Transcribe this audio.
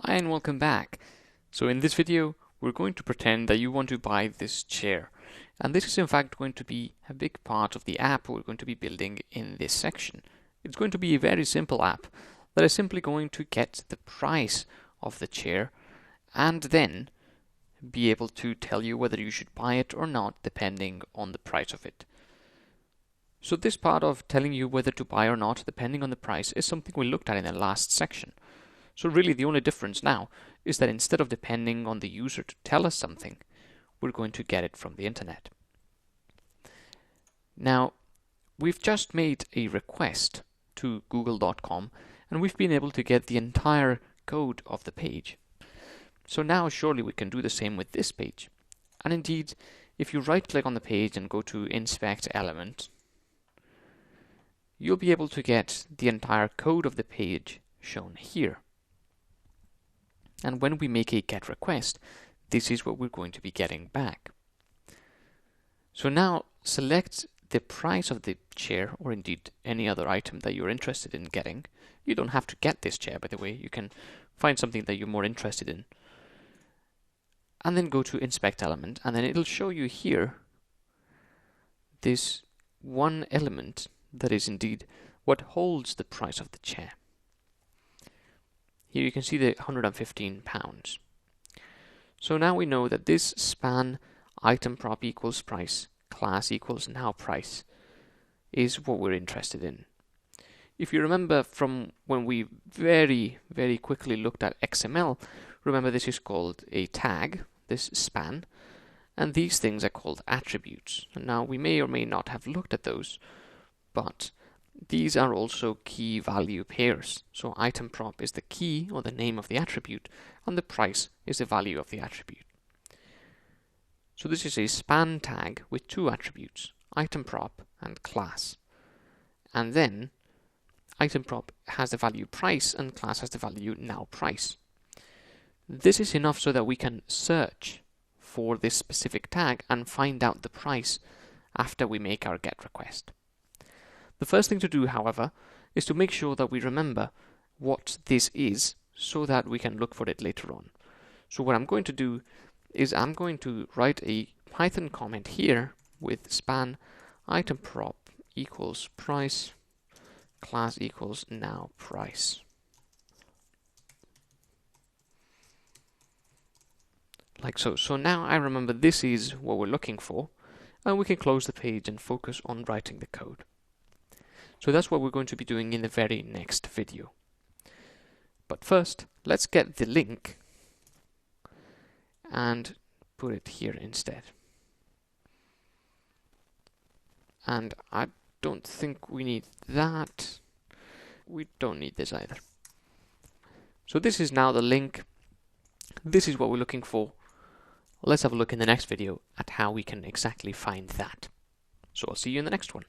Hi and welcome back. So in this video we're going to pretend that you want to buy this chair, and this is in fact going to be a big part of the app we're going to be building in this section. It's going to be a very simple app that is simply going to get the price of the chair and then be able to tell you whether you should buy it or not depending on the price of it. So this part of telling you whether to buy or not depending on the price is something we looked at in the last section. So really the only difference now is that instead of depending on the user to tell us something, we're going to get it from the internet. Now, we've just made a request to google.com and we've been able to get the entire code of the page. So now surely we can do the same with this page. And indeed, if you right click on the page and go to Inspect Element, you'll be able to get the entire code of the page shown here. And when we make a GET request, this is what we're going to be getting back. So now select the price of the chair, or indeed any other item that you're interested in getting. You don't have to get this chair, by the way. You can find something that you're more interested in. And then go to Inspect Element, and then it'll show you here this one element that is indeed what holds the price of the chair. Here you can see the £115. So now we know that this span item prop equals price, class equals now price is what we're interested in. If you remember from when we very quickly looked at XML, remember this is called a tag, this span, and these things are called attributes. And now we may or may not have looked at those, but these are also key value pairs. So item prop is the key or the name of the attribute, and the price is the value of the attribute. So this is a span tag with two attributes, item prop and class. And then item prop has the value price and class has the value now price. This is enough so that we can search for this specific tag and find out the price after we make our GET request. The first thing to do, however, is to make sure that we remember what this is so that we can look for it later on. So what I'm going to do is I'm going to write a Python comment here with span item prop equals price, class equals now price. Like so. So now I remember this is what we're looking for, and we can close the page and focus on writing the code. So that's what we're going to be doing in the very next video. But first, let's get the link and put it here instead. And I don't think we need that. We don't need this either. So this is now the link. This is what we're looking for. Let's have a look in the next video at how we can exactly find that. So I'll see you in the next one.